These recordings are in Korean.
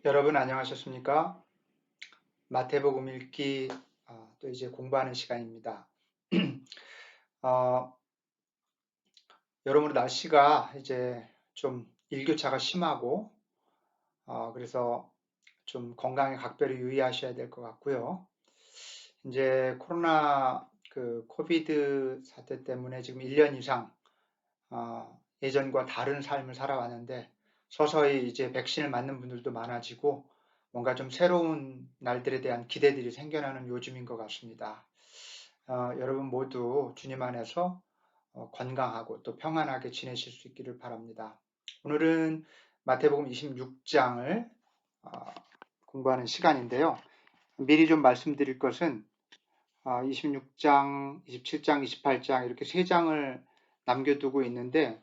여러분 안녕하셨습니까? 마태복음 읽기 또 이제 공부하는 시간입니다. 어, 여러모로 날씨가 이제 좀 일교차가 심하고 그래서 좀 건강에 각별히 유의하셔야 될 것 같고요. 이제 코로나 코비드 사태 때문에 지금 1년 이상 예전과 다른 삶을 살아왔는데 서서히 이제 백신을 맞는 분들도 많아지고 뭔가 좀 새로운 날들에 대한 기대들이 생겨나는 요즘인 것 같습니다. 여러분 모두 주님 안에서 건강하고 또 평안하게 지내실 수 있기를 바랍니다. 오늘은 마태복음 26장을 공부하는 시간인데요. 미리 좀 말씀드릴 것은 26장, 27장, 28장 이렇게 세 장을 남겨두고 있는데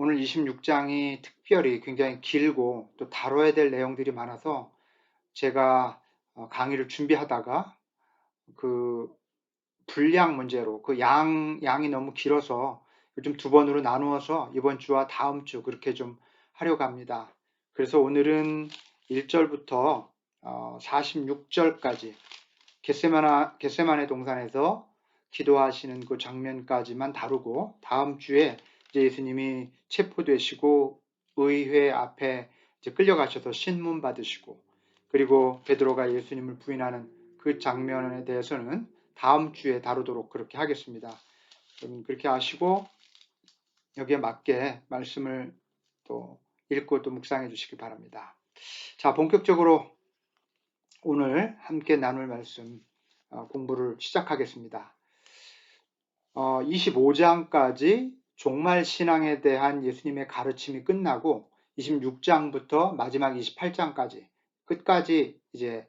오늘 26장이 특별히 굉장히 길고 또 다뤄야 될 내용들이 많아서 제가 강의를 준비하다가 그 분량 문제로 양이 너무 길어서 좀 두 번으로 나누어서 이번 주와 다음 주 그렇게 좀 하려고 합니다. 그래서 오늘은 1절부터 46절까지 겟세마네 동산에서 기도하시는 그 장면까지만 다루고 다음 주에 이제 예수님이 체포되시고 의회 앞에 이제 끌려가셔서 신문 받으시고 그리고 베드로가 예수님을 부인하는 그 장면에 대해서는 다음 주에 다루도록 그렇게 하겠습니다. 그렇게 하시고 여기에 맞게 말씀을 또 읽고 또 묵상해 주시기 바랍니다. 자, 본격적으로 오늘 함께 나눌 말씀 공부를 시작하겠습니다. 25장까지 종말 신앙에 대한 예수님의 가르침이 끝나고 26장부터 마지막 28장까지 끝까지 이제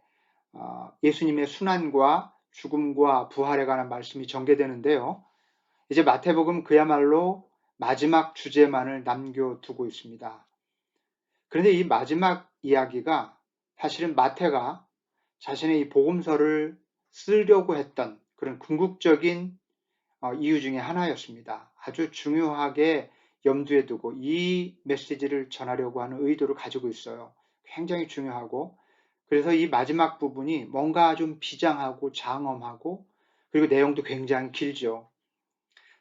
예수님의 순환과 죽음과 부활에 관한 말씀이 전개되는데요. 이제 마태복음 그야말로 마지막 주제만을 남겨두고 있습니다. 그런데 이 마지막 이야기가 사실은 마태가 자신의 이 복음서를 쓰려고 했던 그런 궁극적인 이유 중에 하나였습니다. 아주 중요하게 염두에 두고 이 메시지를 전하려고 하는 의도를 가지고 있어요. 굉장히 중요하고 그래서 이 마지막 부분이 뭔가 좀 비장하고 장엄하고 그리고 내용도 굉장히 길죠.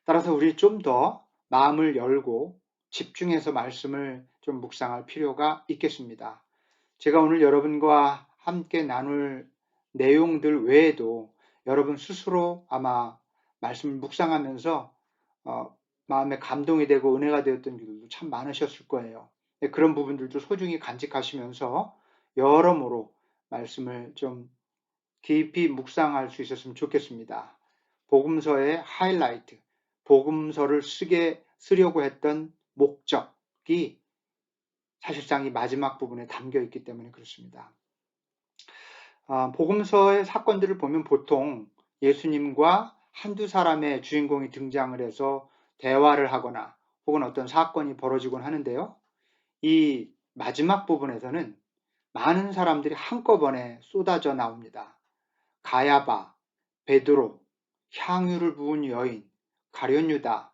따라서 우리 좀 더 마음을 열고 집중해서 말씀을 좀 묵상할 필요가 있겠습니다. 제가 오늘 여러분과 함께 나눌 내용들 외에도 여러분 스스로 아마 말씀을 묵상하면서 마음에 감동이 되고 은혜가 되었던 분들도 참 많으셨을 거예요. 그런 부분들도 소중히 간직하시면서 여러모로 말씀을 좀 깊이 묵상할 수 있었으면 좋겠습니다. 복음서의 하이라이트, 복음서를 쓰려고 했던 목적이 사실상 이 마지막 부분에 담겨 있기 때문에 그렇습니다. 복음서의 사건들을 보면 보통 예수님과 한두 사람의 주인공이 등장을 해서 대화를 하거나 혹은 어떤 사건이 벌어지곤 하는데요. 이 마지막 부분에서는 많은 사람들이 한꺼번에 쏟아져 나옵니다. 가야바, 베드로, 향유를 부은 여인, 가룟유다,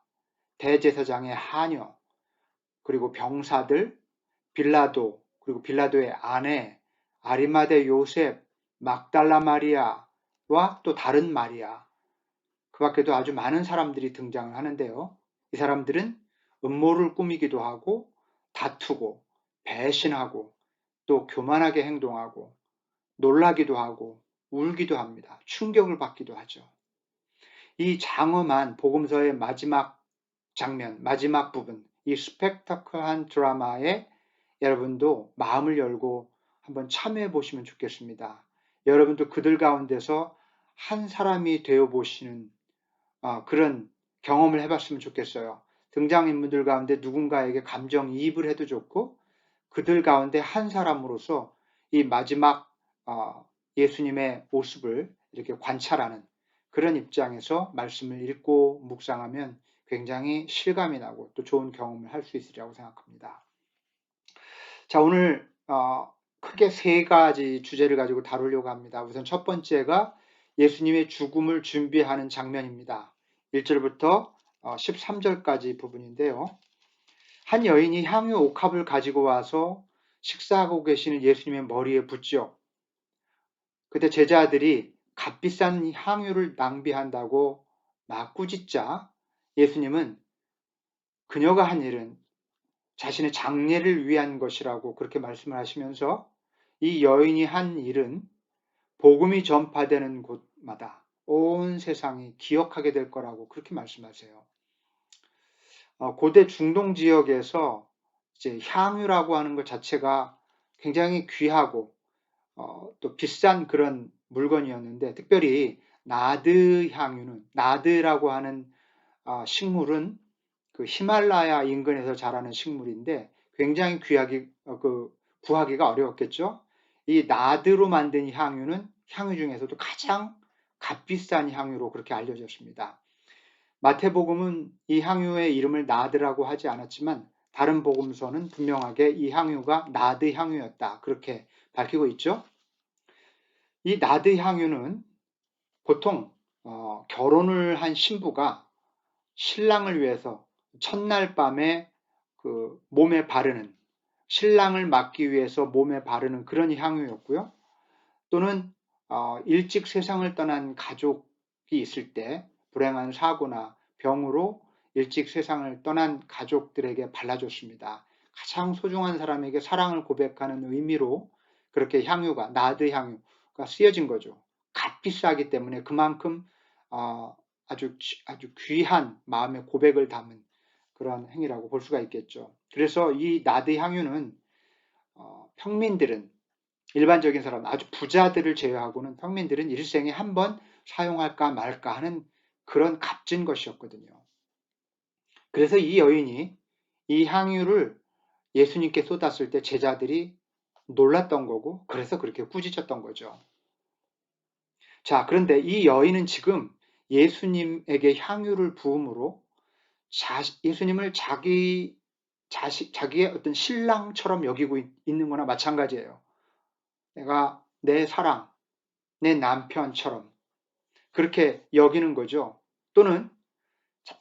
대제사장의 하녀, 그리고 병사들, 빌라도, 그리고 빌라도의 아내, 아리마대 요셉, 막달라 마리아와 또 다른 마리아, 그 밖에도 아주 많은 사람들이 등장을 하는데요. 이 사람들은 음모를 꾸미기도 하고 다투고 배신하고 또 교만하게 행동하고 놀라기도 하고 울기도 합니다. 충격을 받기도 하죠. 이 장엄한 복음서의 마지막 장면, 마지막 부분, 이 스펙타클한 드라마에 여러분도 마음을 열고 한번 참여해 보시면 좋겠습니다. 여러분도 그들 가운데서 한 사람이 되어 보시는 그런 경험을 해봤으면 좋겠어요. 등장인물들 가운데 누군가에게 감정이입을 해도 좋고 그들 가운데 한 사람으로서 이 마지막 예수님의 모습을 이렇게 관찰하는 그런 입장에서 말씀을 읽고 묵상하면 굉장히 실감이 나고 또 좋은 경험을 할 수 있으리라고 생각합니다. 자, 오늘 크게 세 가지 주제를 가지고 다루려고 합니다. 우선 첫 번째가 예수님의 죽음을 준비하는 장면입니다. 1절부터 13절까지 부분인데요. 한 여인이 향유 옥합을 가지고 와서 식사하고 계시는 예수님의 머리에 붓죠. 그때 제자들이 값비싼 향유를 낭비한다고 막 꾸짖자 예수님은 그녀가 한 일은 자신의 장례를 위한 것이라고 그렇게 말씀을 하시면서 이 여인이 한 일은 복음이 전파되는 곳마다 온 세상이 기억하게 될 거라고 그렇게 말씀하세요. 고대 중동 지역에서 이제 향유라고 하는 것 자체가 굉장히 귀하고 또 비싼 그런 물건이었는데, 특별히 나드 향유는, 나드라고 하는 식물은 그 히말라야 인근에서 자라는 식물인데 굉장히 구하기가 어려웠겠죠. 이 나드로 만든 향유는 향유 중에서도 가장 값비싼 향유로 그렇게 알려졌습니다. 마태복음은 이 향유의 이름을 나드라고 하지 않았지만 다른 복음서는 분명하게 이 향유가 나드 향유였다 그렇게 밝히고 있죠. 이 나드 향유는 보통 결혼을 한 신부가 신랑을 위해서 첫날 밤에 그 몸에 바르는, 신랑을 맞기 위해서 몸에 바르는 그런 향유였고요. 또는 일찍 세상을 떠난 가족이 있을 때 불행한 사고나 병으로 일찍 세상을 떠난 가족들에게 발라줬습니다. 가장 소중한 사람에게 사랑을 고백하는 의미로 그렇게 향유가, 나드 향유가 쓰여진 거죠. 값비싸기 때문에 그만큼 아주 귀한 마음의 고백을 담은 그런 행위라고 볼 수가 있겠죠. 그래서 이 나드 향유는 평민들은, 일반적인 사람, 아주 부자들을 제외하고는 평민들은 일생에 한 번 사용할까 말까 하는 그런 값진 것이었거든요. 그래서 이 여인이 이 향유를 예수님께 쏟았을 때 제자들이 놀랐던 거고, 그래서 그렇게 꾸짖었던 거죠. 자, 그런데 이 여인은 지금 예수님에게 향유를 부음으로 예수님을 자기의 어떤 신랑처럼 여기고 있는 거나 마찬가지예요. 내가 내 사랑, 내 남편처럼 그렇게 여기는 거죠. 또는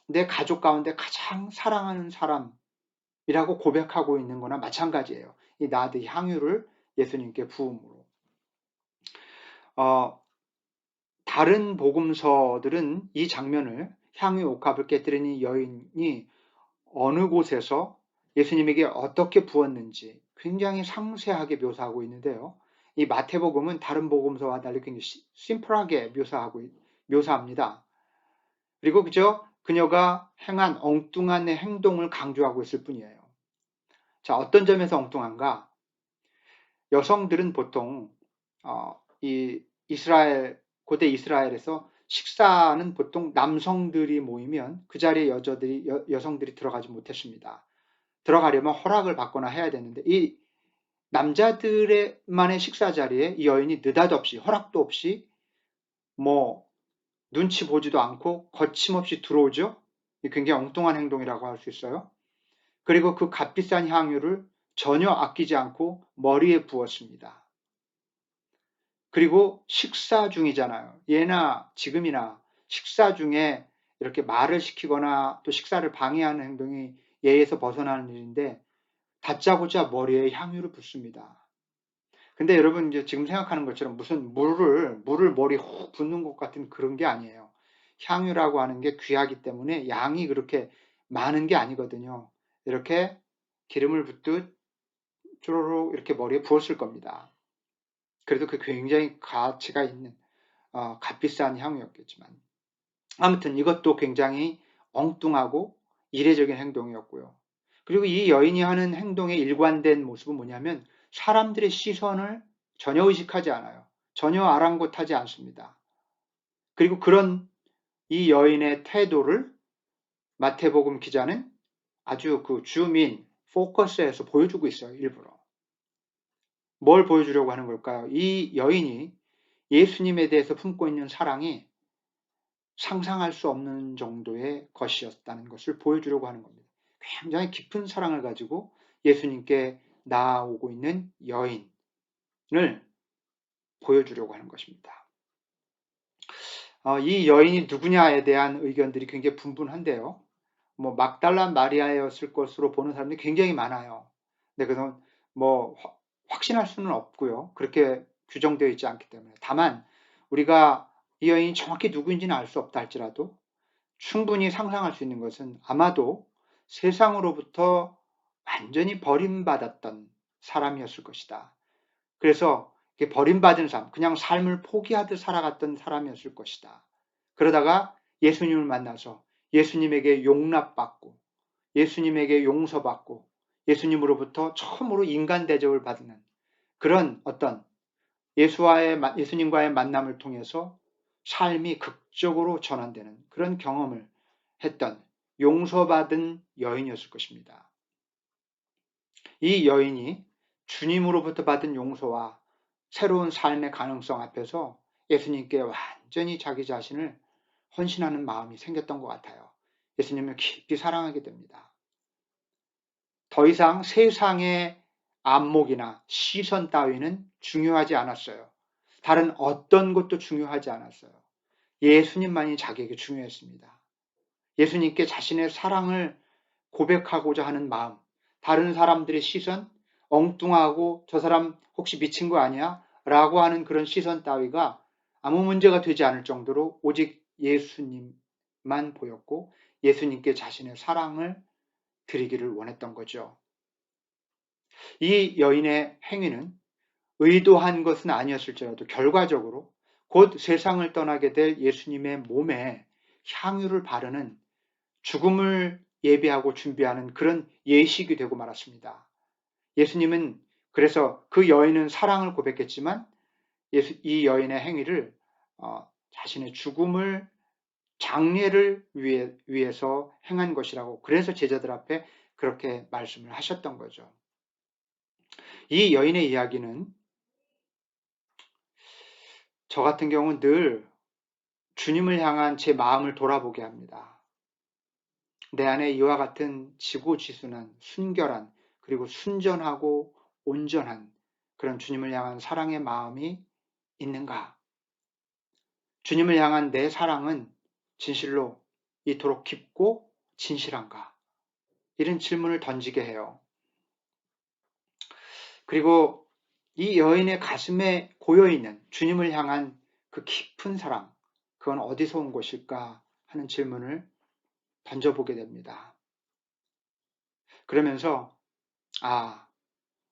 내 가족 가운데 가장 사랑하는 사람이라고 고백하고 있는 거나 마찬가지예요. 이 나드 향유를 예수님께 부음으로. 다른 복음서들은 이 장면을, 향유 옥합을 깨뜨린 이 여인이 어느 곳에서 예수님에게 어떻게 부었는지 굉장히 상세하게 묘사하고 있는데요. 이 마태복음은 다른 복음서와 달리 굉장히 심플하게 묘사합니다. 그리고 그저 그녀가 행한 엉뚱한 행동을 강조하고 있을 뿐이에요. 자, 어떤 점에서 엉뚱한가? 여성들은 보통 이 고대 이스라엘에서 식사는 보통 남성들이 모이면 그 자리에 여성들이 들어가지 못했습니다. 들어가려면 허락을 받거나 해야 되는데, 이 남자들만의 식사 자리에 이 여인이 느닷없이, 허락도 없이, 눈치 보지도 않고 거침없이 들어오죠. 굉장히 엉뚱한 행동이라고 할 수 있어요. 그리고 그 값비싼 향유를 전혀 아끼지 않고 머리에 부었습니다. 그리고 식사 중이잖아요. 예나 지금이나 식사 중에 이렇게 말을 시키거나 또 식사를 방해하는 행동이 예에서 벗어나는 일인데 다짜고짜 머리에 향유를 붓습니다. 근데 여러분 이제 지금 생각하는 것처럼 무슨 물을 머리에 훅 붓는 것 같은 그런 게 아니에요. 향유라고 하는 게 귀하기 때문에 양이 그렇게 많은 게 아니거든요. 이렇게 기름을 붓듯 쪼로록 이렇게 머리에 부었을 겁니다. 그래도 그 굉장히 가치가 있는 값비싼 향유였겠지만, 아무튼 이것도 굉장히 엉뚱하고 이례적인 행동이었고요. 그리고 이 여인이 하는 행동의 일관된 모습은 뭐냐면 사람들의 시선을 전혀 의식하지 않아요. 전혀 아랑곳하지 않습니다. 그리고 그런 이 여인의 태도를 마태복음 기자는 아주 그 줌인, 포커스에서 보여주고 있어요. 일부러. 뭘 보여주려고 하는 걸까요? 이 여인이 예수님에 대해서 품고 있는 사랑이 상상할 수 없는 정도의 것이었다는 것을 보여주려고 하는 겁니다. 굉장히 깊은 사랑을 가지고 예수님께 나아오고 있는 여인을 보여주려고 하는 것입니다. 이 여인이 누구냐에 대한 의견들이 굉장히 분분한데요. 막달라 마리아였을 것으로 보는 사람들이 굉장히 많아요. 근데 그건 확신할 수는 없고요. 그렇게 규정되어 있지 않기 때문에. 다만 우리가 이 여인이 정확히 누구인지는 알 수 없다 할지라도 충분히 상상할 수 있는 것은 아마도 세상으로부터 완전히 버림받았던 사람이었을 것이다. 그래서 버림받은 삶, 그냥 삶을 포기하듯 살아갔던 사람이었을 것이다. 그러다가 예수님을 만나서 예수님에게 용납받고 예수님에게 용서받고 예수님으로부터 처음으로 인간 대접을 받는 그런 어떤 예수님과의 만남을 통해서 삶이 극적으로 전환되는 그런 경험을 했던 용서받은 여인이었을 것입니다. 이 여인이 주님으로부터 받은 용서와 새로운 삶의 가능성 앞에서 예수님께 완전히 자기 자신을 헌신하는 마음이 생겼던 것 같아요. 예수님을 깊이 사랑하게 됩니다. 더 이상 세상의 안목이나 시선 따위는 중요하지 않았어요. 다른 어떤 것도 중요하지 않았어요. 예수님만이 자기에게 중요했습니다. 예수님께 자신의 사랑을 고백하고자 하는 마음, 다른 사람들의 시선, 엉뚱하고 저 사람 혹시 미친 거 아니야? 라고 하는 그런 시선 따위가 아무 문제가 되지 않을 정도로 오직 예수님만 보였고 예수님께 자신의 사랑을 드리기를 원했던 거죠. 이 여인의 행위는 의도한 것은 아니었을지라도 결과적으로 곧 세상을 떠나게 될 예수님의 몸에 향유를 바르는 죽음을 예비하고 준비하는 그런 예식이 되고 말았습니다. 예수님은 그래서 그 여인은 사랑을 고백했지만 이 여인의 행위를 자신의 죽음을 장례를 위해서 행한 것이라고 그래서 제자들 앞에 그렇게 말씀을 하셨던 거죠. 이 여인의 이야기는 저 같은 경우는 늘 주님을 향한 제 마음을 돌아보게 합니다. 내 안에 이와 같은 지고지순한 순결한 그리고 순전하고 온전한 그런 주님을 향한 사랑의 마음이 있는가? 주님을 향한 내 사랑은 진실로 이토록 깊고 진실한가? 이런 질문을 던지게 해요. 그리고 이 여인의 가슴에 고여있는 주님을 향한 그 깊은 사랑, 그건 어디서 온 것일까 하는 질문을 던져보게 됩니다. 그러면서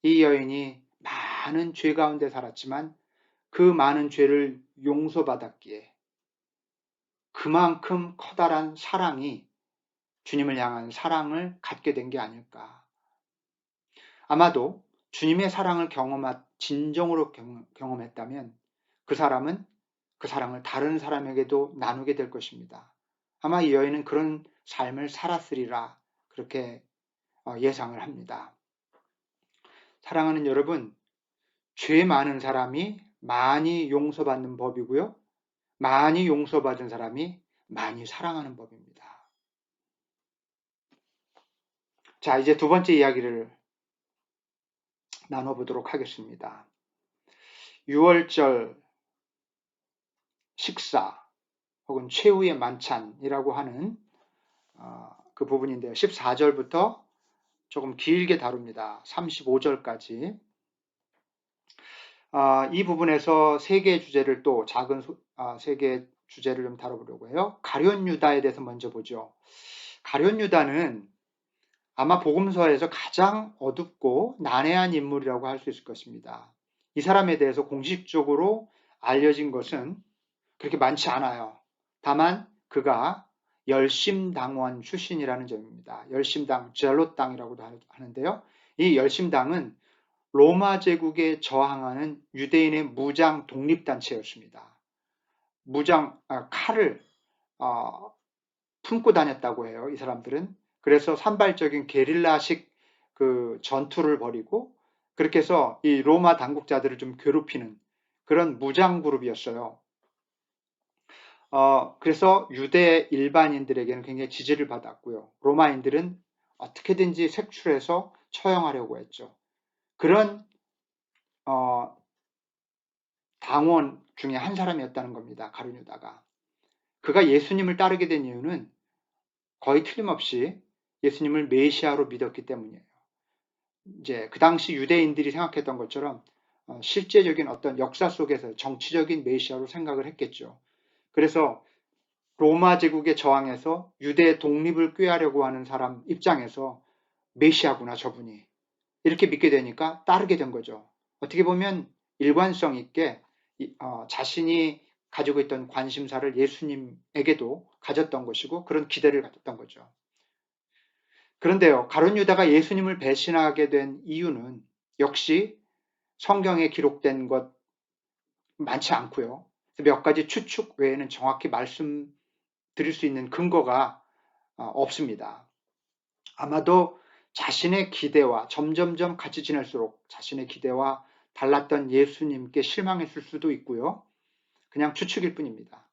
이 여인이 많은 죄 가운데 살았지만 그 많은 죄를 용서받았기에 그만큼 커다란 사랑이 주님을 향한 사랑을 갖게 된 게 아닐까. 아마도 주님의 사랑을 진정으로 경험했다면 그 사람은 그 사랑을 다른 사람에게도 나누게 될 것입니다. 아마 이 여인은 그런 삶을 살았으리라 그렇게 예상을 합니다. 사랑하는 여러분, 죄 많은 사람이 많이 용서받는 법이고요. 많이 용서받은 사람이 많이 사랑하는 법입니다. 자, 이제 두 번째 이야기를 나눠보도록 하겠습니다. 6월절 식사 혹은 최후의 만찬이라고 하는 그 부분인데요. 14절부터 조금 길게 다룹니다. 35절까지. 이 부분에서 세 개의 주제를 또 세 개의 주제를 좀 다뤄보려고 해요. 가룟 유다에 대해서 먼저 보죠. 가룟 유다는 아마 복음서에서 가장 어둡고 난해한 인물이라고 할 수 있을 것입니다. 이 사람에 대해서 공식적으로 알려진 것은 그렇게 많지 않아요. 다만 그가 열심당원 출신이라는 점입니다. 열심당, 젤롯당이라고도 하는데요. 이 열심당은 로마 제국에 저항하는 유대인의 무장 독립단체였습니다. 칼을 품고 다녔다고 해요. 이 사람들은. 그래서 산발적인 게릴라식 그 전투를 벌이고 그렇게 해서 이 로마 당국자들을 좀 괴롭히는 그런 무장 그룹이었어요. 그래서 유대 일반인들에게는 굉장히 지지를 받았고요. 로마인들은 어떻게든지 색출해서 처형하려고 했죠. 그런 당원 중에 한 사람이었다는 겁니다. 가룟 유다가. 그가 예수님을 따르게 된 이유는 거의 틀림없이 예수님을 메시아로 믿었기 때문이에요. 이제 그 당시 유대인들이 생각했던 것처럼 실제적인 어떤 역사 속에서 정치적인 메시아로 생각을 했겠죠. 그래서 로마 제국에 저항해서 유대 독립을 꾀하려고 하는 사람 입장에서 메시아구나 저분이 이렇게 믿게 되니까 따르게 된 거죠. 어떻게 보면 일관성 있게 자신이 가지고 있던 관심사를 예수님에게도 가졌던 것이고 그런 기대를 가졌던 거죠. 그런데요, 가룟 유다가 예수님을 배신하게 된 이유는 역시 성경에 기록된 것 많지 않고요. 몇 가지 추측 외에는 정확히 말씀드릴 수 있는 근거가 없습니다. 아마도 자신의 기대와 점점점 같이 지낼수록 자신의 기대와 달랐던 예수님께 실망했을 수도 있고요. 그냥 추측일 뿐입니다.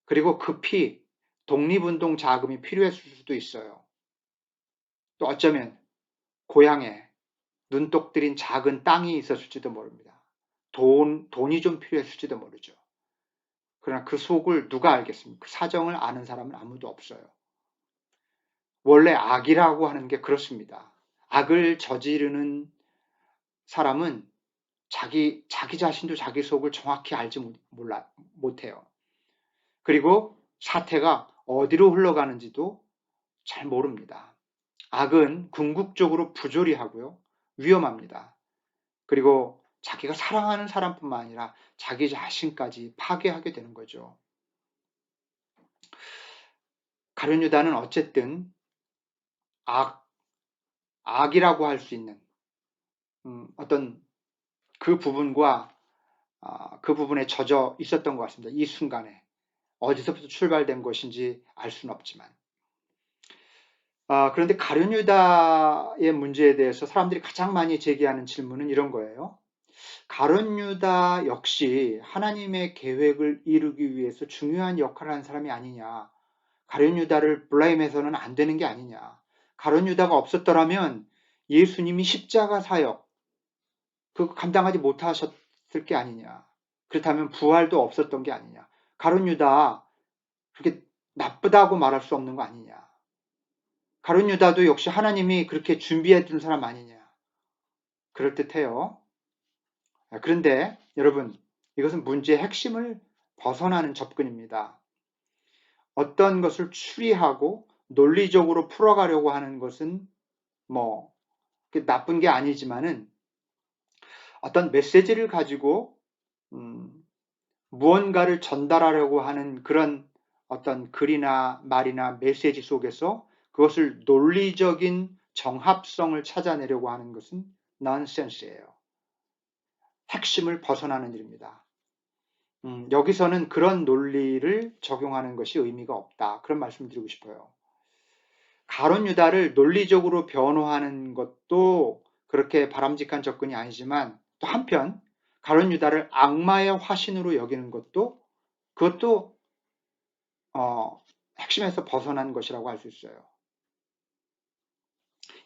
그리고 급히 독립운동 자금이 필요했을 수도 있어요. 또 어쩌면 고향에 눈독 들인 작은 땅이 있었을지도 모릅니다. 돈이 좀 필요했을지도 모르죠. 그러나 그 속을 누가 알겠습니까? 그 사정을 아는 사람은 아무도 없어요. 원래 악이라고 하는 게 그렇습니다. 악을 저지르는 사람은 자기 자신도 자기 속을 정확히 알지 못해요. 그리고 사태가 어디로 흘러가는지도 잘 모릅니다. 악은 궁극적으로 부조리하고요. 위험합니다. 그리고 자기가 사랑하는 사람뿐만 아니라 자기 자신까지 파괴하게 되는 거죠. 가룟 유다는 어쨌든 악이라고 할 수 있는 어떤 그 부분과 그 부분에 젖어 있었던 것 같습니다. 이 순간에 어디서부터 출발된 것인지 알 수는 없지만 그런데 가룟 유다의 문제에 대해서 사람들이 가장 많이 제기하는 질문은 이런 거예요. 가룟 유다 역시 하나님의 계획을 이루기 위해서 중요한 역할을 한 사람이 아니냐. 가룟 유다를 블레임해서는 안 되는 게 아니냐. 가룟 유다가 없었더라면 예수님이 십자가 사역 그거 감당하지 못하셨을 게 아니냐. 그렇다면 부활도 없었던 게 아니냐. 가룟 유다 그렇게 나쁘다고 말할 수 없는 거 아니냐. 가룟 유다도 역시 하나님이 그렇게 준비해 둔 사람 아니냐. 그럴듯해요. 그런데 여러분 이것은 문제의 핵심을 벗어나는 접근입니다. 어떤 것을 추리하고 논리적으로 풀어가려고 하는 것은 뭐 나쁜 게 아니지만은 어떤 메시지를 가지고 무언가를 전달하려고 하는 그런 어떤 글이나 말이나 메시지 속에서 그것을 논리적인 정합성을 찾아내려고 하는 것은 넌센스예요. 핵심을 벗어나는 일입니다. 여기서는 그런 논리를 적용하는 것이 의미가 없다. 그런 말씀을 드리고 싶어요. 가룟 유다를 논리적으로 변호하는 것도 그렇게 바람직한 접근이 아니지만 또 한편 가룟 유다를 악마의 화신으로 여기는 것도 그것도 핵심에서 벗어난 것이라고 할 수 있어요.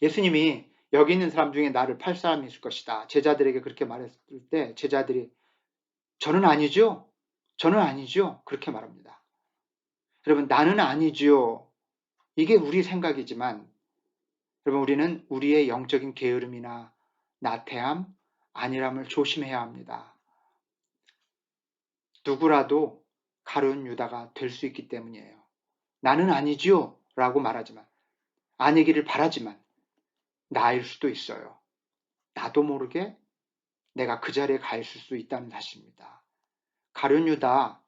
예수님이 여기 있는 사람 중에 나를 팔 사람이 있을 것이다. 제자들에게 그렇게 말했을 때 제자들이 저는 아니죠. 저는 아니죠. 그렇게 말합니다. 여러분 나는 아니지요. 이게 우리 생각이지만 여러분 우리는 우리의 영적인 게으름이나 나태함, 안일함을 조심해야 합니다. 누구라도 가룟 유다가 될 수 있기 때문이에요. 나는 아니지요 라고 말하지만 아니기를 바라지만 나일 수도 있어요. 나도 모르게 내가 그 자리에 가 있을 수 있다는 사실입니다. 가룟 유다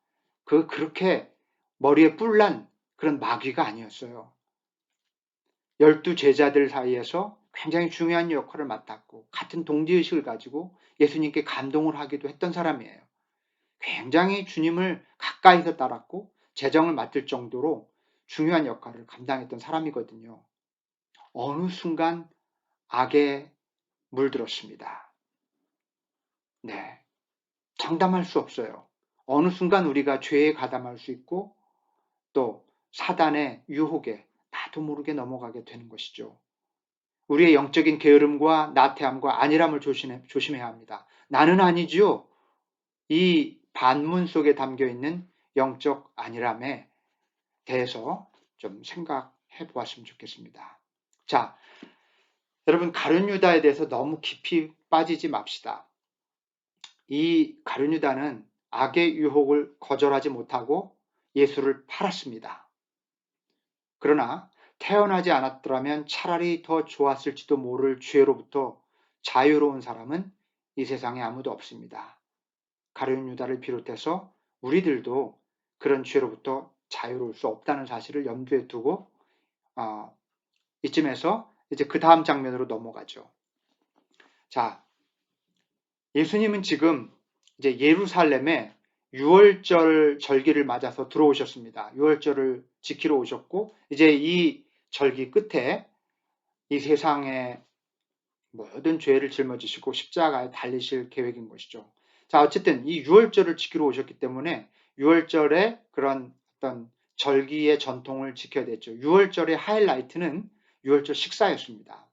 그렇게 머리에 뿔난 그런 마귀가 아니었어요. 12 제자들 사이에서 굉장히 중요한 역할을 맡았고 같은 동지의식을 가지고 예수님께 감동을 하기도 했던 사람이에요. 굉장히 주님을 가까이서 따랐고 재정을 맡을 정도로 중요한 역할을 감당했던 사람이거든요. 어느 순간 악에 물들었습니다. 네, 장담할 수 없어요. 어느 순간 우리가 죄에 가담할 수 있고 또 사단의 유혹에 나도 모르게 넘어가게 되는 것이죠. 우리의 영적인 게으름과 나태함과 안일함을 조심해야 합니다. 나는 아니지요. 이 반문 속에 담겨 있는 영적 안일함에 대해서 좀 생각해 보았으면 좋겠습니다. 자, 여러분, 가룟 유다에 대해서 너무 깊이 빠지지 맙시다. 이 가룟 유다는 악의 유혹을 거절하지 못하고 예수를 팔았습니다. 그러나 태어나지 않았더라면 차라리 더 좋았을지도 모를 죄로부터 자유로운 사람은 이 세상에 아무도 없습니다. 가룟 유다를 비롯해서 우리들도 그런 죄로부터 자유로울 수 없다는 사실을 염두에 두고 이쯤에서 이제 그 다음 장면으로 넘어가죠. 자, 예수님은 지금 이제 예루살렘에 유월절 절기를 맞아서 들어오셨습니다. 유월절을 지키러 오셨고, 이제 이 절기 끝에 이 세상의 모든 죄를 짊어지시고 십자가에 달리실 계획인 것이죠. 자, 어쨌든 이 유월절을 지키러 오셨기 때문에 유월절의 그런 어떤 절기의 전통을 지켜야 됐죠. 유월절의 하이라이트는 유월절 식사였습니다.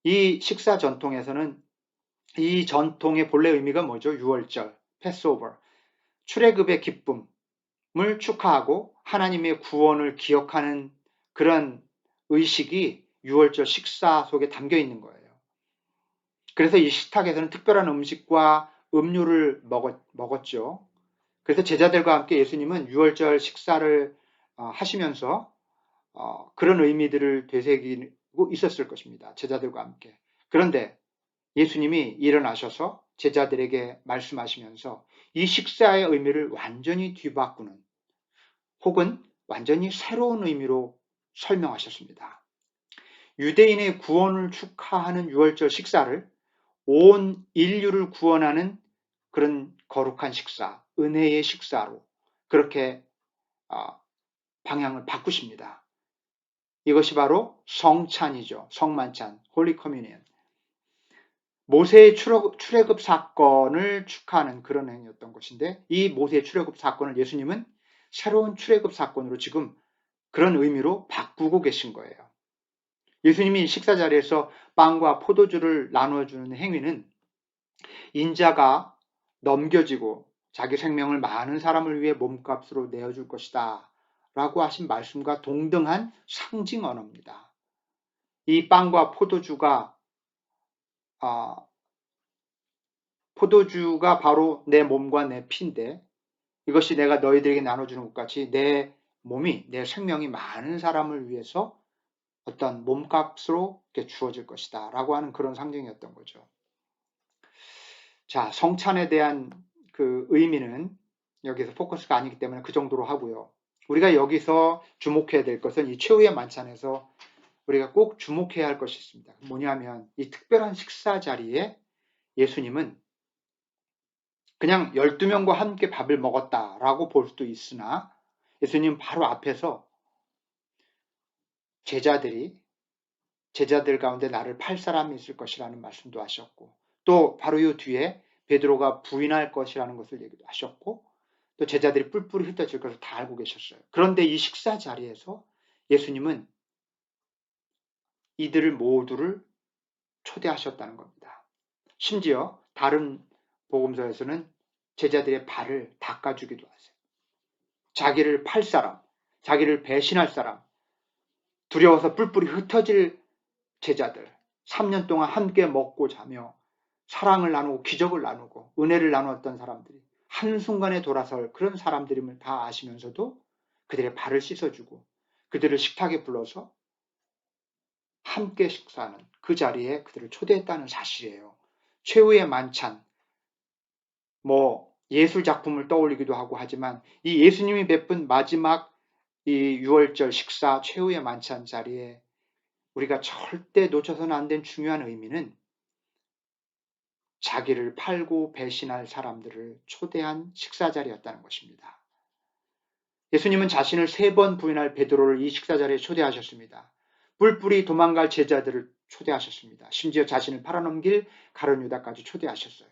이 식사 전통에서는 이 전통의 본래 의미가 뭐죠? 유월절, 패스오버, 출애굽의 기쁨을 축하하고 하나님의 구원을 기억하는 그런 의식이 유월절 식사 속에 담겨 있는 거예요. 그래서 이 식탁에서는 특별한 음식과 음료를 먹었죠. 그래서 제자들과 함께 예수님은 유월절 식사를 하시면서 그런 의미들을 되새기고 있었을 것입니다. 제자들과 함께. 그런데 예수님이 일어나셔서 제자들에게 말씀하시면서 이 식사의 의미를 완전히 뒤바꾸는 혹은 완전히 새로운 의미로 설명하셨습니다. 유대인의 구원을 축하하는 유월절 식사를 온 인류를 구원하는 그런 거룩한 식사, 은혜의 식사로 그렇게 방향을 바꾸십니다. 이것이 바로 성찬이죠. 성만찬, 홀리 커뮤니언. 모세의 출애굽 사건을 축하하는 그런 행위였던 것인데 이 모세의 출애굽 사건을 예수님은 새로운 출애굽 사건으로 지금 그런 의미로 바꾸고 계신 거예요. 예수님이 식사 자리에서 빵과 포도주를 나눠주는 행위는 인자가 넘겨지고 자기 생명을 많은 사람을 위해 몸값으로 내어줄 것이다 라고 하신 말씀과 동등한 상징 언어입니다. 이 빵과 포도주가 바로 내 몸과 내 피인데 이것이 내가 너희들에게 나눠주는 것 같이 내 몸이, 내 생명이 많은 사람을 위해서 어떤 몸값으로 주어질 것이다 라고 하는 그런 상징이었던 거죠. 자, 성찬에 대한 그 의미는 여기서 포커스가 아니기 때문에 그 정도로 하고요. 우리가 여기서 주목해야 될 것은 이 최후의 만찬에서 우리가 꼭 주목해야 할 것이 있습니다. 뭐냐면 이 특별한 식사 자리에 예수님은 그냥 12명과 함께 밥을 먹었다라고 볼 수도 있으나 예수님 바로 앞에서 제자들 가운데 나를 팔 사람이 있을 것이라는 말씀도 하셨고 또 바로 이 뒤에 베드로가 부인할 것이라는 것을 얘기도 하셨고 또 제자들이 뿔뿔이 흩어질 것을 다 알고 계셨어요. 그런데 이 식사 자리에서 예수님은 이들을 모두를 초대하셨다는 겁니다. 심지어 다른 복음서에서는 제자들의 발을 닦아주기도 하세요. 자기를 팔 사람, 자기를 배신할 사람, 두려워서 뿔뿔이 흩어질 제자들, 3년 동안 함께 먹고 자며 사랑을 나누고 기적을 나누고 은혜를 나누었던 사람들이 한순간에 돌아설 그런 사람들임을 다 아시면서도 그들의 발을 씻어주고 그들을 식탁에 불러서 함께 식사하는 그 자리에 그들을 초대했다는 사실이에요. 최후의 만찬, 예술 작품을 떠올리기도 하고 하지만 이 예수님이 베푼 마지막 이 유월절 식사 최후의 만찬 자리에 우리가 절대 놓쳐서는 안 된 중요한 의미는 자기를 팔고 배신할 사람들을 초대한 식사 자리였다는 것입니다. 예수님은 자신을 3번 부인할 베드로를 이 식사 자리에 초대하셨습니다. 뿔뿔이 도망갈 제자들을 초대하셨습니다. 심지어 자신을 팔아넘길 가룟 유다까지 초대하셨어요.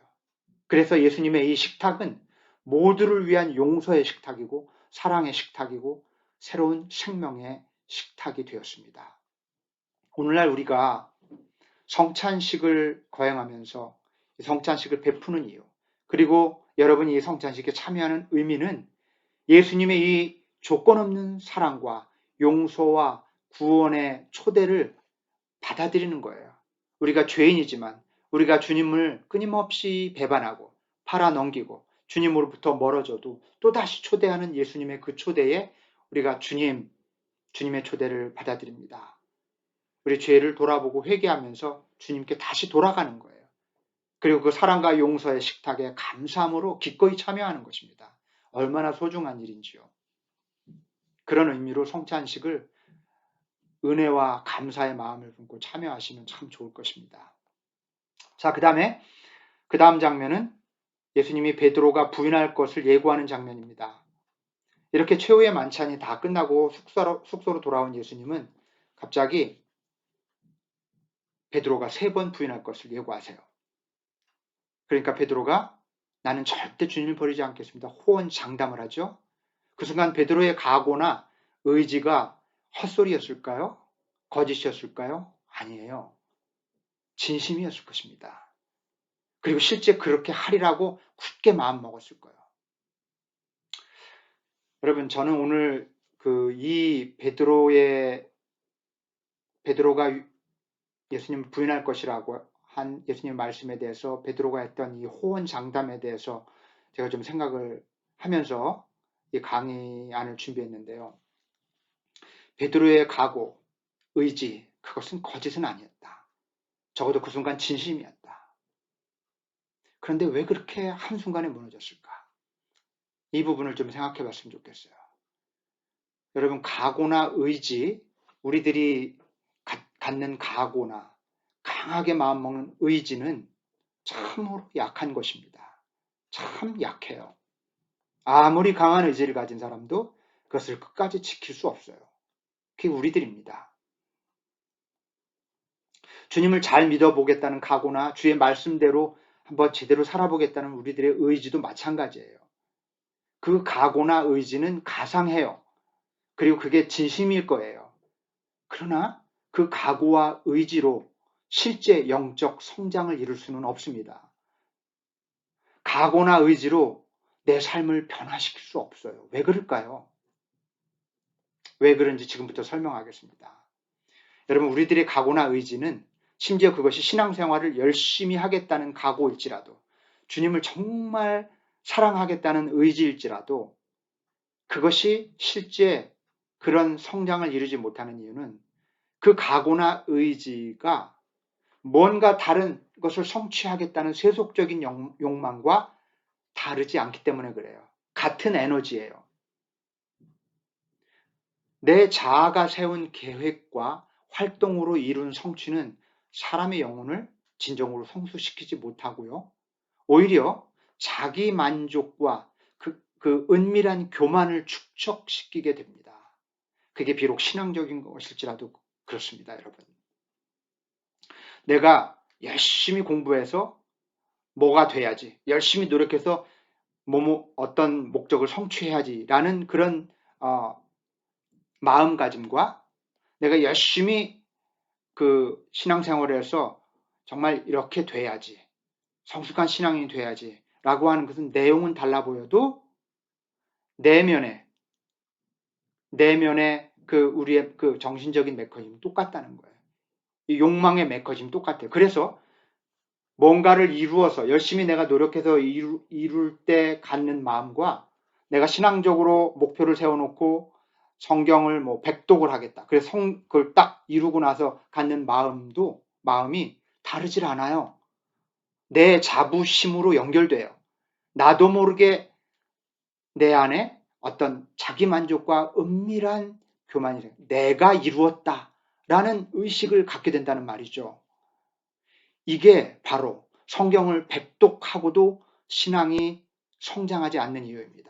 그래서 예수님의 이 식탁은 모두를 위한 용서의 식탁이고 사랑의 식탁이고 새로운 생명의 식탁이 되었습니다. 오늘날 우리가 성찬식을 거행하면서 성찬식을 베푸는 이유 그리고 여러분이 이 성찬식에 참여하는 의미는 예수님의 이 조건 없는 사랑과 용서와 구원의 초대를 받아들이는 거예요. 우리가 죄인이지만 우리가 주님을 끊임없이 배반하고 팔아넘기고 주님으로부터 멀어져도 또다시 초대하는 예수님의 그 초대에 우리가 주님의 초대를 받아들입니다. 우리 죄를 돌아보고 회개하면서 주님께 다시 돌아가는 거예요. 그리고 그 사랑과 용서의 식탁에 감사함으로 기꺼이 참여하는 것입니다. 얼마나 소중한 일인지요. 그런 의미로 성찬식을 은혜와 감사의 마음을 품고 참여하시면 참 좋을 것입니다. 자, 그 다음 장면은 예수님이 베드로가 부인할 것을 예고하는 장면입니다. 이렇게 최후의 만찬이 다 끝나고 숙소로 돌아온 예수님은 갑자기 베드로가 3번 부인할 것을 예고하세요. 그러니까 베드로가 나는 절대 주님을 버리지 않겠습니다. 호언장담을 하죠. 그 순간 베드로의 각오나 의지가 헛소리였을까요? 거짓이었을까요? 아니에요. 진심이었을 것입니다. 그리고 실제 그렇게 하리라고 굳게 마음먹었을 거예요. 여러분, 저는 오늘 이 베드로가 예수님을 부인할 것이라고 한 예수님 말씀에 대해서 베드로가 했던 이 호언장담에 대해서 제가 좀 생각을 하면서 이 강의안을 준비했는데요. 베드로의 각오, 의지, 그것은 거짓은 아니었다. 적어도 그 순간 진심이었다. 그런데 왜 그렇게 한순간에 무너졌을까? 이 부분을 좀 생각해 봤으면 좋겠어요. 여러분, 각오나 의지, 우리들이 갖는 각오나 강하게 마음먹는 의지는 참으로 약한 것입니다. 참 약해요. 아무리 강한 의지를 가진 사람도 그것을 끝까지 지킬 수 없어요. 그게 우리들입니다. 주님을 잘 믿어보겠다는 각오나 주의 말씀대로 한번 제대로 살아보겠다는 우리들의 의지도 마찬가지예요. 그 각오나 의지는 가상해요. 그리고 그게 진심일 거예요. 그러나 그 각오와 의지로 실제 영적 성장을 이룰 수는 없습니다. 각오나 의지로 내 삶을 변화시킬 수 없어요. 왜 그럴까요? 왜 그런지 지금부터 설명하겠습니다. 여러분, 우리들의 각오나 의지는 심지어 그것이 신앙생활을 열심히 하겠다는 각오일지라도 주님을 정말 사랑하겠다는 의지일지라도 그것이 실제 그런 성장을 이루지 못하는 이유는 그 각오나 의지가 뭔가 다른 것을 성취하겠다는 세속적인 욕망과 다르지 않기 때문에 그래요. 같은 에너지예요. 내 자아가 세운 계획과 활동으로 이룬 성취는 사람의 영혼을 진정으로 성숙시키지 못하고요. 오히려 자기 만족과 그 은밀한 교만을 축적시키게 됩니다. 그게 비록 신앙적인 것일지라도 그렇습니다, 여러분. 내가 열심히 공부해서 뭐가 돼야지, 열심히 노력해서 어떤 목적을 성취해야지라는 그런 마음가짐과 내가 열심히 그 신앙생활을 해서 정말 이렇게 돼야지, 성숙한 신앙인이 돼야지 라고 하는 것은 내용은 달라 보여도 내면에 우리의 그 정신적인 메커니즘이 똑같다는 거예요. 이 욕망의 메커니즘이 똑같아요. 그래서 뭔가를 이루어서 열심히 내가 노력해서 이룰 때 갖는 마음과 내가 신앙적으로 목표를 세워놓고 성경을 100독을 하겠다. 그래서 그걸 딱 이루고 나서 갖는 마음이 다르질 않아요. 내 자부심으로 연결돼요. 나도 모르게 내 안에 어떤 자기 만족과 은밀한 교만이 생겨요. 내가 이루었다라는 의식을 갖게 된다는 말이죠. 이게 바로 성경을 백독하고도 신앙이 성장하지 않는 이유입니다.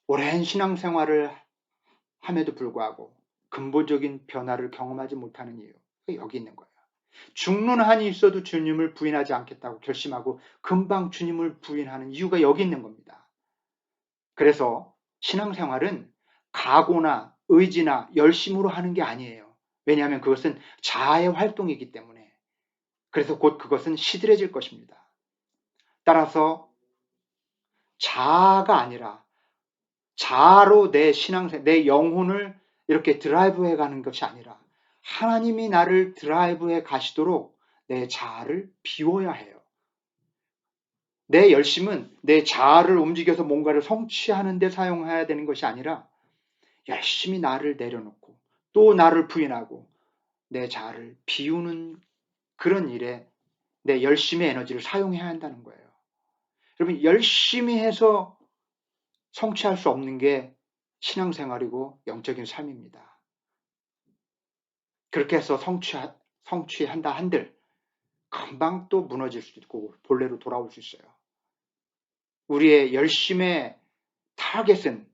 오랜 신앙생활을 함에도 불구하고 근본적인 변화를 경험하지 못하는 이유, 여기 있는 거예요. 죽는 한이 있어도 주님을 부인하지 않겠다고 결심하고 금방 주님을 부인하는 이유가 여기 있는 겁니다. 그래서 신앙생활은 각오나 의지나 열심으로 하는 게 아니에요. 왜냐하면 그것은 자아의 활동이기 때문에. 그래서 곧 그것은 시들해질 것입니다. 따라서 자아가 아니라 자아로 내 신앙생, 내 영혼을 이렇게 드라이브해 가는 것이 아니라 하나님이 나를 드라이브해 가시도록 내 자아를 비워야 해요. 내 열심은 내 자아를 움직여서 뭔가를 성취하는 데 사용해야 되는 것이 아니라 열심히 나를 내려놓고 또 나를 부인하고 내 자아를 비우는 그런 일에 내 열심의 에너지를 사용해야 한다는 거예요. 여러분, 열심히 해서 성취할 수 없는 게 신앙생활이고 영적인 삶입니다. 그렇게 해서 성취한다 한들 금방 또 무너질 수도 있고 본래로 돌아올 수 있어요. 우리의 열심의 타겟은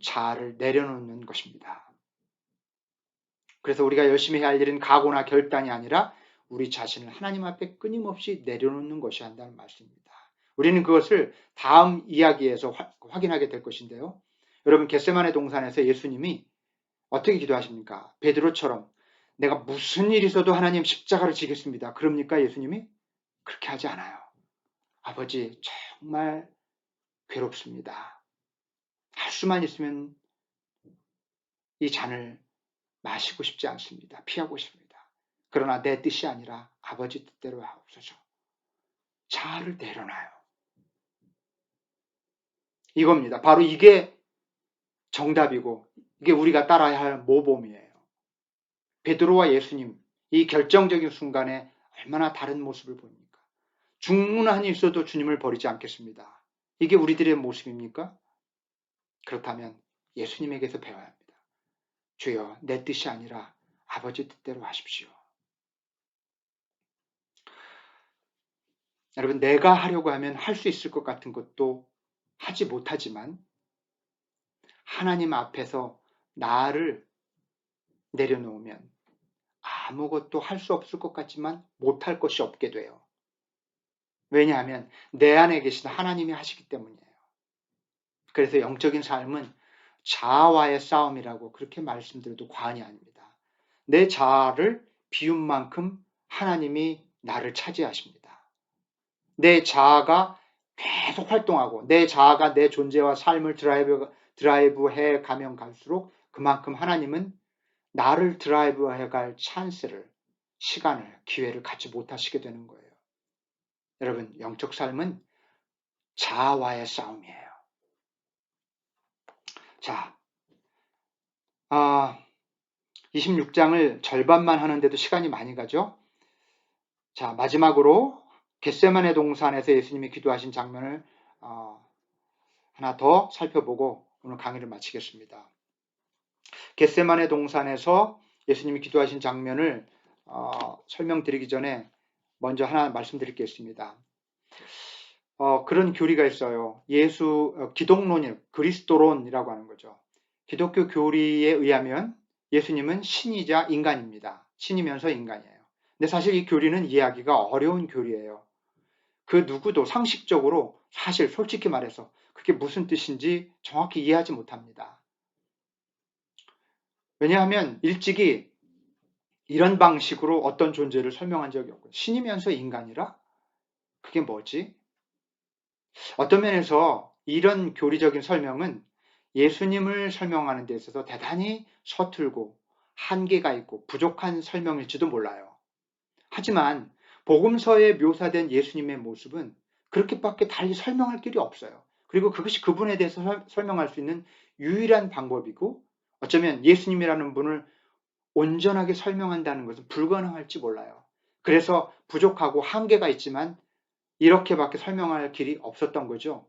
자아를 내려놓는 것입니다. 그래서 우리가 열심히 해야 할 일은 각오나 결단이 아니라 우리 자신을 하나님 앞에 끊임없이 내려놓는 것이 한다는 말씀입니다. 우리는 그것을 다음 이야기에서 확인하게 될 것인데요. 여러분, 겟세마네 동산에서 예수님이 어떻게 기도하십니까? 베드로처럼 내가 무슨 일이 있어도 하나님 십자가를 지겠습니다. 그럽니까? 예수님이? 그렇게 하지 않아요. 아버지, 정말 괴롭습니다. 할 수만 있으면 이 잔을 마시고 싶지 않습니다. 피하고 싶습니다. 그러나 내 뜻이 아니라 아버지 뜻대로 하옵소서. 자아를 내려놔요. 이겁니다. 바로 이게 정답이고 이게 우리가 따라야 할 모범이에요. 베드로와 예수님, 이 결정적인 순간에 얼마나 다른 모습을 보입니까? 죽는 한이 있어도 주님을 버리지 않겠습니다. 이게 우리들의 모습입니까? 그렇다면 예수님에게서 배워야 합니다. 주여, 내 뜻이 아니라 아버지 뜻대로 하십시오. 여러분, 내가 하려고 하면 할 수 있을 것 같은 것도 하지 못하지만 하나님 앞에서 나를 내려놓으면 아무것도 할 수 없을 것 같지만 못할 것이 없게 돼요. 왜냐하면 내 안에 계신 하나님이 하시기 때문이에요. 그래서 영적인 삶은 자아와의 싸움이라고 그렇게 말씀드려도 과언이 아닙니다. 내 자아를 비운 만큼 하나님이 나를 차지하십니다. 내 자아가 계속 활동하고 내 자아가 내 존재와 삶을 드라이브해 가면 갈수록 그만큼 하나님은 나를 드라이브해 갈 찬스를, 시간을, 기회를 갖지 못하시게 되는 거예요. 여러분, 영적 삶은 자아와의 싸움이에요. 자, 26장을 절반만 하는데도 시간이 많이 가죠. 자, 마지막으로 겟세마네 동산에서 예수님이 기도하신 장면을 하나 더 살펴보고 오늘 강의를 마치겠습니다. 겟세마네 동산에서 예수님이 기도하신 장면을 설명드리기 전에 먼저 하나 말씀드릴 게 있습니다. 그런 교리가 있어요. 기독론이 그리스도론이라고 하는 거죠. 기독교 교리에 의하면 예수님은 신이자 인간입니다. 신이면서 인간이에요. 근데 사실 이 교리는 이해하기가 어려운 교리예요. 그 누구도 상식적으로 사실 솔직히 말해서 그게 무슨 뜻인지 정확히 이해하지 못합니다. 왜냐하면 일찍이 이런 방식으로 어떤 존재를 설명한 적이 없고 신이면서 인간이라? 그게 뭐지? 어떤 면에서 이런 교리적인 설명은 예수님을 설명하는 데 있어서 대단히 서툴고 한계가 있고 부족한 설명일지도 몰라요. 하지만 복음서에 묘사된 예수님의 모습은 그렇게밖에 달리 설명할 길이 없어요. 그리고 그것이 그분에 대해서 설명할 수 있는 유일한 방법이고 어쩌면 예수님이라는 분을 온전하게 설명한다는 것은 불가능할지 몰라요. 그래서 부족하고 한계가 있지만 이렇게밖에 설명할 길이 없었던 거죠.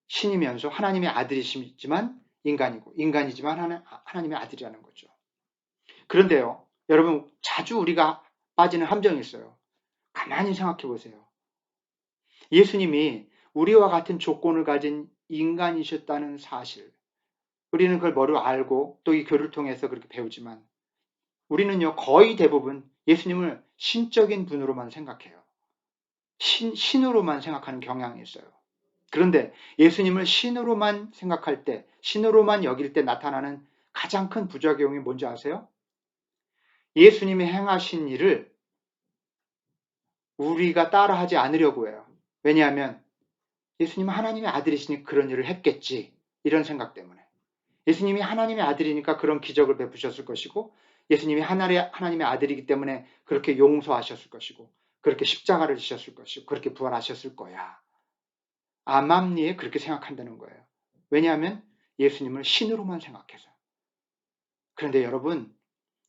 신이면서 하나님의 아들이시지만 인간이고 인간이지만 하나님의 아들이라는 거죠. 그런데요, 여러분 자주 우리가 빠지는 함정이 있어요. 가만히 생각해 보세요. 예수님이 우리와 같은 조건을 가진 인간이셨다는 사실, 우리는 그걸 머리로 알고 또 이 교리를 통해서 그렇게 배우지만 우리는요 거의 대부분 예수님을 신적인 분으로만 생각해요. 신으로만 생각하는 경향이 있어요. 그런데 예수님을 신으로만 생각할 때, 신으로만 여길 때 나타나는 가장 큰 부작용이 뭔지 아세요? 예수님이 행하신 일을 우리가 따라하지 않으려고 해요. 왜냐하면 예수님은 하나님의 아들이시니 그런 일을 했겠지. 이런 생각 때문에. 예수님이 하나님의 아들이니까 그런 기적을 베푸셨을 것이고, 예수님이 하나님의 아들이기 때문에 그렇게 용서하셨을 것이고, 그렇게 십자가를 지셨을 것이고, 그렇게 부활하셨을 거야. 암암리에 그렇게 생각한다는 거예요. 왜냐하면 예수님을 신으로만 생각해서. 그런데 여러분,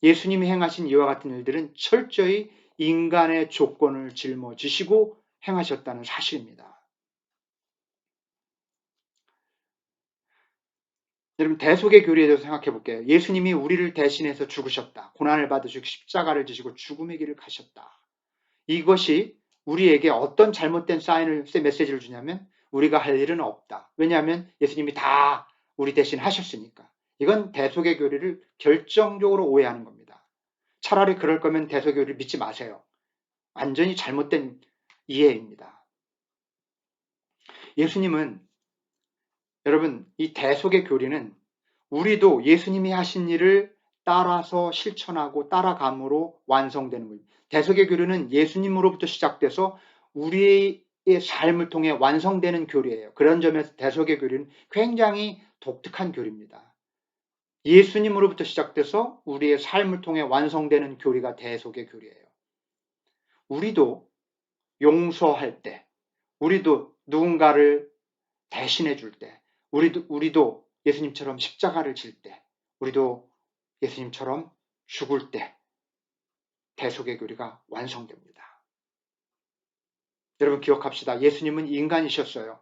예수님이 행하신 이와 같은 일들은 철저히 인간의 조건을 짊어지시고 행하셨다는 사실입니다. 여러분, 대속의 교리에 대해서 생각해 볼게요. 예수님이 우리를 대신해서 죽으셨다. 고난을 받으시고 십자가를 지시고 죽음의 길을 가셨다. 이것이 우리에게 어떤 잘못된 메시지를 주냐면 우리가 할 일은 없다. 왜냐하면 예수님이 다 우리 대신 하셨으니까. 이건 대속의 교리를 결정적으로 오해하는 겁니다. 차라리 그럴 거면 대속의 교리를 믿지 마세요. 완전히 잘못된 이해입니다. 예수님은, 여러분, 이 대속의 교리는 우리도 예수님이 하신 일을 따라서 실천하고 따라감으로 완성되는 거예요. 대속의 교리는 예수님으로부터 시작돼서 우리의 삶을 통해 완성되는 교리예요. 그런 점에서 대속의 교리는 굉장히 독특한 교리입니다. 예수님으로부터 시작돼서 우리의 삶을 통해 완성되는 교리가 대속의 교리예요. 우리도 용서할 때, 우리도 누군가를 대신해 줄 때, 우리도 예수님처럼 십자가를 질 때, 우리도 예수님처럼 죽을 때 대속의 교리가 완성됩니다. 여러분 기억합시다. 예수님은 인간이셨어요.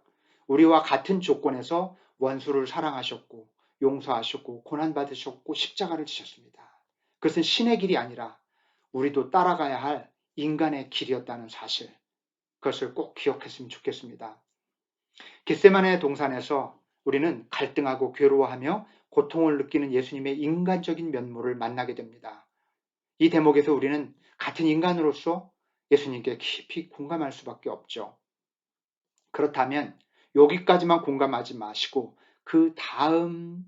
우리와 같은 조건에서 원수를 사랑하셨고 용서하셨고 고난받으셨고 십자가를 지셨습니다. 그것은 신의 길이 아니라 우리도 따라가야 할 인간의 길이었다는 사실, 그것을 꼭 기억했으면 좋겠습니다. 겟세마네 동산에서 우리는 갈등하고 괴로워하며 고통을 느끼는 예수님의 인간적인 면모를 만나게 됩니다. 이 대목에서 우리는 같은 인간으로서 예수님께 깊이 공감할 수밖에 없죠. 그렇다면 여기까지만 공감하지 마시고 그 다음까지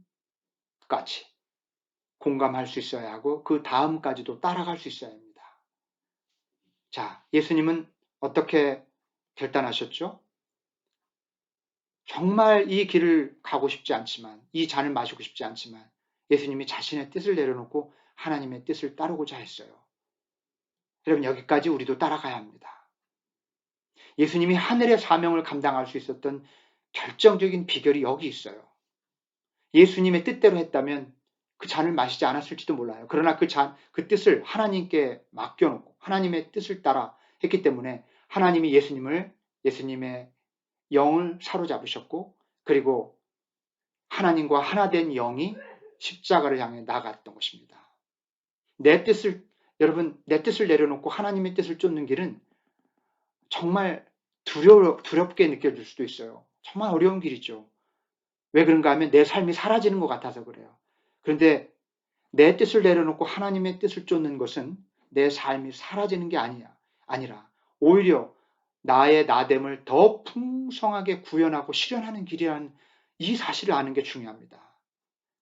공감할 수 있어야 하고 그 다음까지도 따라갈 수 있어야 합니다. 자, 예수님은 어떻게 결단하셨죠? 정말 이 길을 가고 싶지 않지만, 이 잔을 마시고 싶지 않지만 예수님이 자신의 뜻을 내려놓고 하나님의 뜻을 따르고자 했어요. 여러분, 여기까지 우리도 따라가야 합니다. 예수님이 하늘의 사명을 감당할 수 있었던 결정적인 비결이 여기 있어요. 예수님의 뜻대로 했다면 그 잔을 마시지 않았을지도 몰라요. 그러나 그 뜻을 하나님께 맡겨놓고 하나님의 뜻을 따라 했기 때문에 하나님이 예수님의 영을 사로잡으셨고, 그리고 하나님과 하나 된 영이 십자가를 향해 나갔던 것입니다. 여러분, 내 뜻을 내려놓고 하나님의 뜻을 쫓는 길은 정말 두렵게 느껴질 수도 있어요. 정말 어려운 길이죠. 왜 그런가 하면 내 삶이 사라지는 것 같아서 그래요. 그런데 내 뜻을 내려놓고 하나님의 뜻을 쫓는 것은 내 삶이 사라지는 게 아니라 오히려 나의 나됨을 더 풍성하게 구현하고 실현하는 길이라는 이 사실을 아는 게 중요합니다.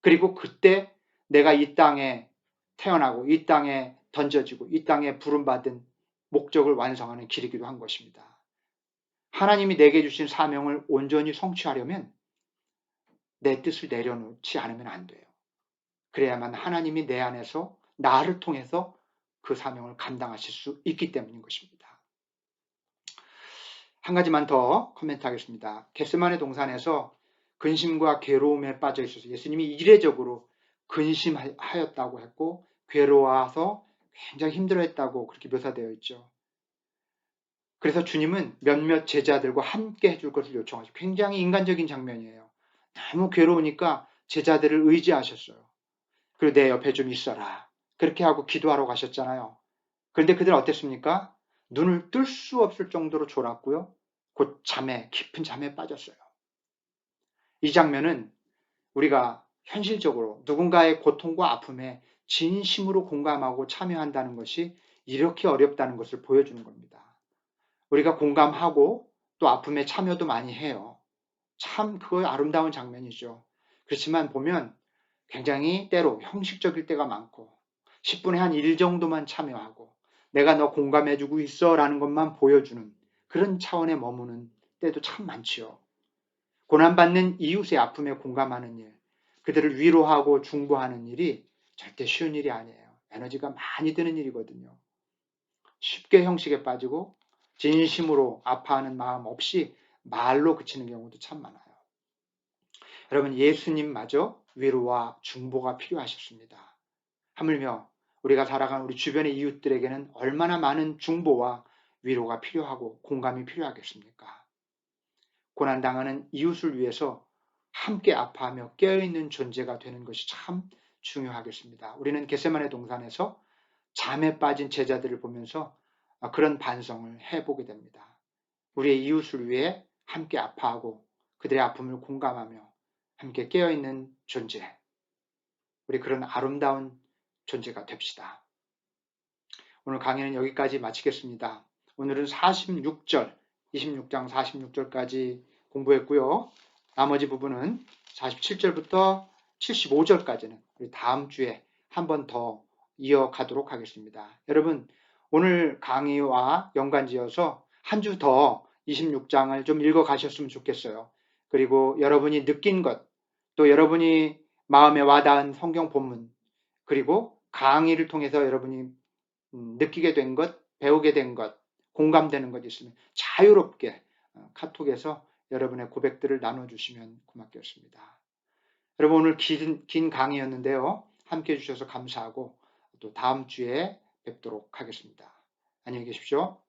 그리고 그때 내가 이 땅에 태어나고 이 땅에 던져지고 이 땅에 부름받은 목적을 완성하는 길이기도 한 것입니다. 하나님이 내게 주신 사명을 온전히 성취하려면 내 뜻을 내려놓지 않으면 안 돼요. 그래야만 하나님이 내 안에서 나를 통해서 그 사명을 감당하실 수 있기 때문인 것입니다. 한 가지만 더 코멘트하겠습니다. 겟세마네 동산에서 근심과 괴로움에 빠져 있어서 예수님이 이례적으로 근심하였다고 했고 괴로워서 굉장히 힘들어했다고 그렇게 묘사되어 있죠. 그래서 주님은 몇몇 제자들과 함께 해줄 것을 요청하죠. 굉장히 인간적인 장면이에요. 너무 괴로우니까 제자들을 의지하셨어요. 그리고 내 옆에 좀 있어라. 그렇게 하고 기도하러 가셨잖아요. 그런데 그들은 어땠습니까? 눈을 뜰 수 없을 정도로 졸았고요. 곧 깊은 잠에 빠졌어요. 이 장면은 우리가 현실적으로 누군가의 고통과 아픔에 진심으로 공감하고 참여한다는 것이 이렇게 어렵다는 것을 보여주는 겁니다. 우리가 공감하고 또 아픔에 참여도 많이 해요. 참 그거 아름다운 장면이죠. 그렇지만 보면 굉장히 때로 형식적일 때가 많고 10분에 한 1 정도만 참여하고 내가 너 공감해주고 있어 라는 것만 보여주는 그런 차원에 머무는 때도 참 많지요. 고난받는 이웃의 아픔에 공감하는 일, 그들을 위로하고 중보하는 일이 절대 쉬운 일이 아니에요. 에너지가 많이 드는 일이거든요. 쉽게 형식에 빠지고 진심으로 아파하는 마음 없이 말로 그치는 경우도 참 많아요. 여러분, 예수님마저 위로와 중보가 필요하셨습니다. 하물며 우리가 살아가는 우리 주변의 이웃들에게는 얼마나 많은 중보와 위로가 필요하고 공감이 필요하겠습니까? 고난당하는 이웃을 위해서 함께 아파하며 깨어있는 존재가 되는 것이 참 중요하겠습니다. 우리는 겟세마네 동산에서 잠에 빠진 제자들을 보면서 그런 반성을 해보게 됩니다. 우리의 이웃을 위해 함께 아파하고 그들의 아픔을 공감하며 함께 깨어있는 존재, 우리 그런 아름다운 존재가 됩시다. 오늘 강의는 여기까지 마치겠습니다. 오늘은 46절, 26장 46절까지 공부했고요. 나머지 부분은 47절부터 75절까지는 우리 다음 주에 한 번 더 이어가도록 하겠습니다. 여러분, 오늘 강의와 연관지어서 한 주 더 26장을 좀 읽어가셨으면 좋겠어요. 그리고 여러분이 느낀 것, 또 여러분이 마음에 와닿은 성경 본문, 그리고 강의를 통해서 여러분이 느끼게 된 것, 배우게 된 것, 공감되는 것 있으면 자유롭게 카톡에서 여러분의 고백들을 나눠주시면 고맙겠습니다. 여러분, 오늘 긴 강의였는데요. 함께 해주셔서 감사하고 또 다음 주에 뵙도록 하겠습니다. 안녕히 계십시오.